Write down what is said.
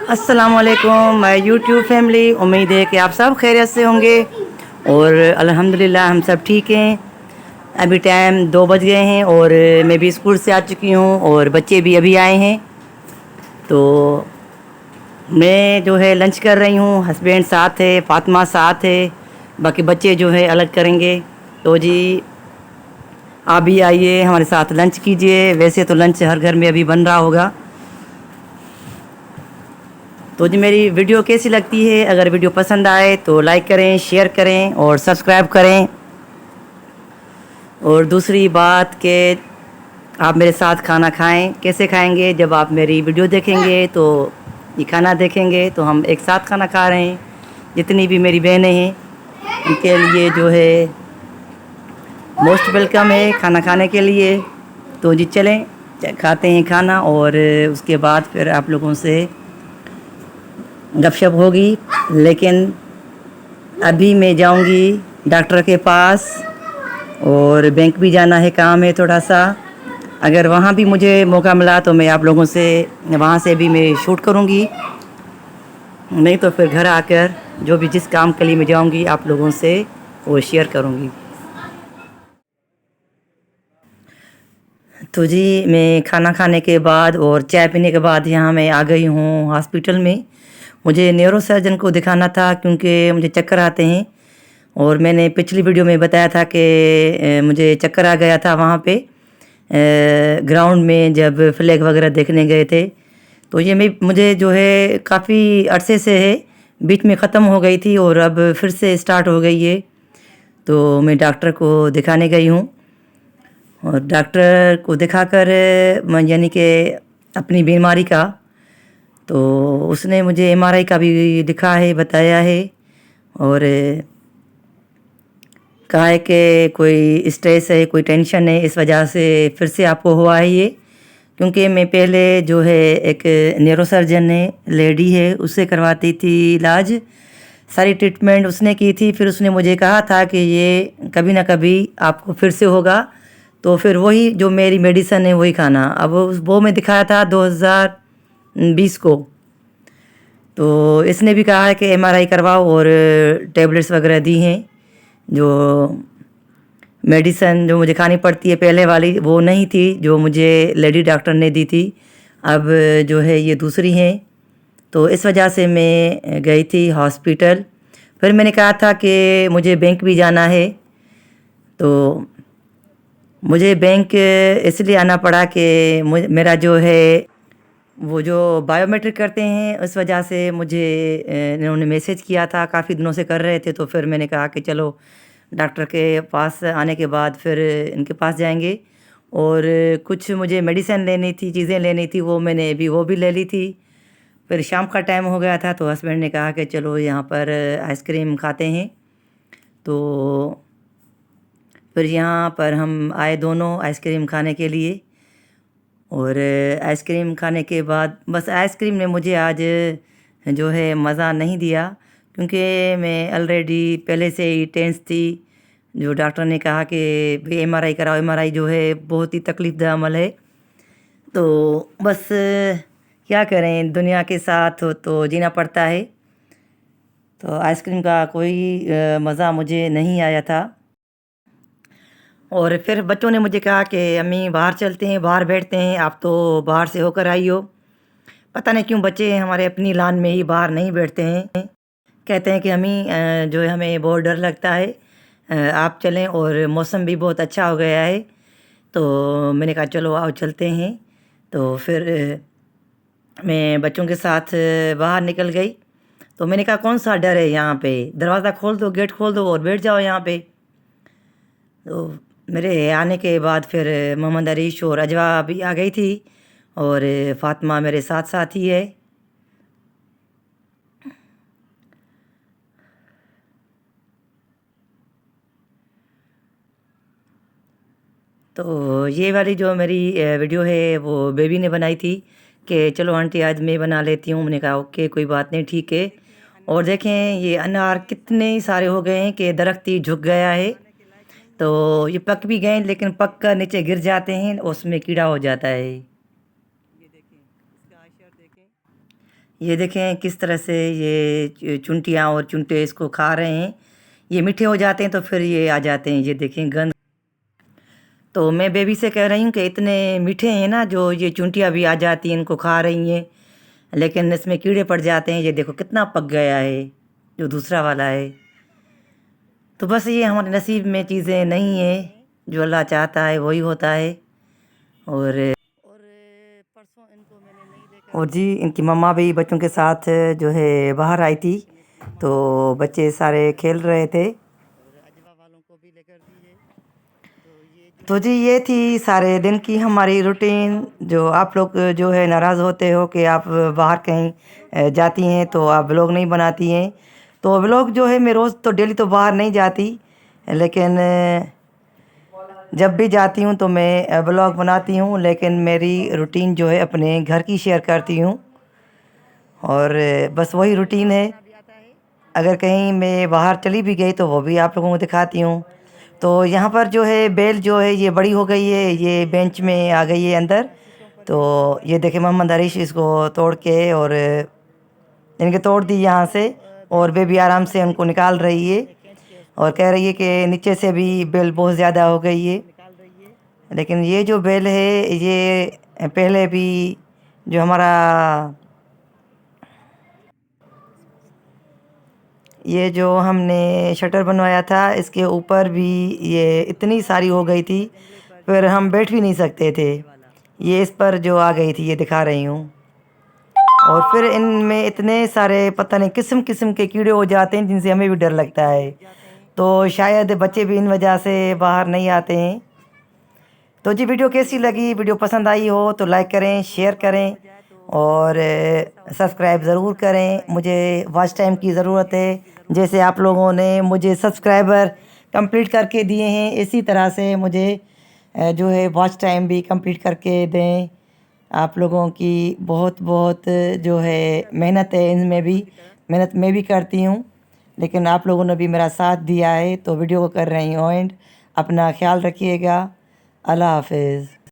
अस्सलामुअलैकुम my YouTube family. उम्मीद है कि आप सब खैरियत से होंगे और अल्हम्दुलिल्लाह हम सब ठीक हैं। अभी टाइम 2 बज गए हैं और मैं भी स्कूल से आ चुकी हूँ और बच्चे भी अभी आए हैं। तो मैं जो है लंच कर रही हूँ, हस्बैंड साथ है, फ़ातिमा साथ है, बाकी बच्चे जो है अलग करेंगे। तो जी आप भी आइए हमारे साथ लंच कीजिए। वैसे तो लंच हर घर में अभी बन रहा होगा। तो जी मेरी वीडियो कैसी लगती है, अगर वीडियो पसंद आए तो लाइक करें, शेयर करें और सब्सक्राइब करें। और दूसरी बात कि आप मेरे साथ खाना खाएं। कैसे खाएंगे? जब आप मेरी वीडियो देखेंगे तो ये खाना देखेंगे तो हम एक साथ खाना खा रहे हैं। जितनी भी मेरी बहनें हैं उनके लिए जो है मोस्ट वेलकम है खाना खाने के लिए। तो जी चलें खाते हैं खाना और उसके बाद फिर आप लोगों से गपशप होगी। लेकिन अभी मैं जाऊंगी डॉक्टर के पास और बैंक भी जाना है, काम है थोड़ा सा। अगर वहाँ भी मुझे मौका मिला तो मैं आप लोगों से वहाँ से भी मैं शूट करूँगी, नहीं तो फिर घर आकर जो भी जिस काम के लिए मैं जाऊँगी आप लोगों से वो शेयर करूँगी। तो जी मैं खाना खाने के बाद और चाय पीने के बाद यहाँ मैं आ गई हूँ हॉस्पिटल में। मुझे न्यूरो सर्जन को दिखाना था क्योंकि मुझे चक्कर आते हैं और मैंने पिछली वीडियो में बताया था कि मुझे चक्कर आ गया था वहाँ पे ग्राउंड में जब फ्लैग वगैरह देखने गए थे। तो ये मुझे जो है काफ़ी अरसे से है, बीच में ख़त्म हो गई थी और अब फिर से स्टार्ट हो गई है। तो मैं डॉक्टर को दिखाने गई हूँ और डॉक्टर को दिखाकर यानी कि अपनी बीमारी का, तो उसने मुझे एमआरआई का भी लिखा है, बताया है और कहा है कि कोई स्ट्रेस है, कोई टेंशन है, इस वजह से फिर से आपको हुआ है ये। क्योंकि मैं पहले जो है एक न्यूरोसर्जन है, लेडी है, उससे करवाती थी इलाज, सारी ट्रीटमेंट उसने की थी। फिर उसने मुझे कहा था कि ये कभी ना कभी आपको फिर से होगा, तो फिर वही जो मेरी मेडिसन है वही खाना। अब वो मैं दिखाया था 2020 को। तो इसने भी कहा है कि एमआरआई करवाओ और टेबलेट्स वगैरह दी हैं। जो मेडिसन जो मुझे खानी पड़ती है पहले वाली वो नहीं थी जो मुझे लेडी डॉक्टर ने दी थी, अब जो है ये दूसरी हैं। तो इस वजह से मैं गई थी हॉस्पिटल। फिर मैंने कहा था कि मुझे बैंक भी जाना है, तो मुझे बैंक इसलिए आना पड़ा कि मेरा जो है वो जो बायोमेट्रिक करते हैं उस वजह से मुझे इन्होंने मैसेज किया था, काफ़ी दिनों से कर रहे थे। तो फिर मैंने कहा कि चलो डॉक्टर के पास आने के बाद फिर इनके पास जाएंगे। और कुछ मुझे मेडिसिन लेनी थी, चीज़ें लेनी थी, वो मैंने अभी वो भी ले ली थी। फिर शाम का टाइम हो गया था तो हस्बैंड ने कहा कि चलो यहाँ पर आइसक्रीम खाते हैं। तो फिर यहाँ पर हम आए दोनों आइसक्रीम खाने के लिए। और आइसक्रीम खाने के बाद बस आइसक्रीम ने मुझे आज जो है मज़ा नहीं दिया, क्योंकि मैं ऑलरेडी पहले से ही टेंस थी। जो डॉक्टर ने कहा कि भाई एमआरआई कराओ, एमआरआई जो है बहुत ही तकलीफ़देह अमल है। तो बस क्या करें, दुनिया के साथ तो जीना पड़ता है। तो आइसक्रीम का कोई मज़ा मुझे नहीं आया था। और फिर बच्चों ने मुझे कहा कि अम्मी बाहर चलते हैं, बाहर बैठते हैं, आप तो बाहर से होकर आई हो। पता नहीं क्यों बच्चे हमारे अपनी लान में ही बाहर नहीं बैठते हैं। कहते हैं कि अम्मी जो है हमें बहुत डर लगता है, आप चलें, और मौसम भी बहुत अच्छा हो गया है। तो मैंने कहा चलो आओ चलते हैं। तो फिर मैं बच्चों के साथ बाहर निकल गई। तो मैंने कहा कौन सा डर है यहाँ पे, दरवाज़ा खोल दो, गेट खोल दो और बैठ जाओ यहाँ पे। तो मेरे आने के बाद फिर मोहम्मद अरीश और अजवा भी आ गई थी और फ़ातिमा मेरे साथ साथ ही है। तो ये वाली जो मेरी वीडियो है वो बेबी ने बनाई थी कि चलो आंटी आज मैं बना लेती हूँ। मैंने कहा ओके कोई बात नहीं, ठीक है। और देखें ये अनार कितने सारे हो गए हैं कि दरख्त ही झुक गया है। तो ये पक भी गए लेकिन पक कर नीचे गिर जाते हैं, उसमें कीड़ा हो जाता है। ये देखें इसका आशर देखें, ये देखें किस तरह से ये चुनटियाँ और चुनटे इसको खा रहे हैं। ये मीठे हो जाते हैं तो फिर ये आ जाते हैं, ये देखें गंद। तो मैं बेबी से कह रही हूँ कि इतने मीठे हैं ना, जो ये चुनटियाँ भी आ जाती हैं, इनको खा रही हैं, लेकिन इसमें कीड़े पड़ जाते हैं। ये देखो कितना पक गया है जो दूसरा वाला है। तो बस ये हमारे नसीब में चीज़ें नहीं है, जो अल्लाह चाहता है वही होता है। और परसों इनको मैंने नहीं देखा। और जी इनकी मम्मा भी बच्चों के साथ जो है बाहर आई थी, तो बच्चे सारे खेल रहे थे। अजवा वालों को भी लेकर दीजिए। तो जी ये थी सारे दिन की हमारी रूटीन। जो आप लोग जो है नाराज़ होते हो कि आप बाहर कहीं जाती हैं तो आप व्लॉग नहीं बनाती हैं। तो व्लॉग जो है मैं रोज़ तो डेली तो बाहर नहीं जाती, लेकिन जब भी जाती हूँ तो मैं व्लॉग बनाती हूँ, लेकिन मेरी रूटीन जो है अपने घर की शेयर करती हूँ। और बस वही रूटीन है। अगर कहीं मैं बाहर चली भी गई तो वो भी आप लोगों को दिखाती हूँ। तो यहाँ पर जो है बेल जो है ये बड़ी हो गई है, ये बेंच में आ गई है अंदर। तो ये देखे मोहम्मद अरीश इसको तोड़ के और इनके तोड़ दी यहाँ से, और बेबी आराम से उनको निकाल रही है और कह रही है कि नीचे से भी बेल बहुत ज़्यादा हो गई है। लेकिन ये जो बेल है ये पहले भी जो हमारा ये जो हमने शटर बनवाया था इसके ऊपर भी ये इतनी सारी हो गई थी, फिर हम बैठ भी नहीं सकते थे। ये इस पर जो आ गई थी ये दिखा रही हूँ। और फिर इनमें इतने सारे पता नहीं किस्म किस्म के कीड़े हो जाते हैं जिनसे हमें भी डर लगता है। तो शायद बच्चे भी इन वजह से बाहर नहीं आते हैं। तो जी वीडियो कैसी लगी, वीडियो पसंद आई हो तो लाइक करें, शेयर करें और सब्सक्राइब ज़रूर करें। मुझे वॉच टाइम की ज़रूरत है, जैसे आप लोगों ने मुझे सब्सक्राइबर कंप्लीट करके दिए हैं, इसी तरह से मुझे जो है वॉच टाइम भी कंप्लीट करके दें। आप लोगों की बहुत बहुत जो है मेहनत है, इनमें भी मेहनत मैं भी करती हूँ, लेकिन आप लोगों ने भी मेरा साथ दिया है। तो वीडियो को कर रही हूँ एंड अपना ख्याल रखिएगा। अल्लाह हाफिज़।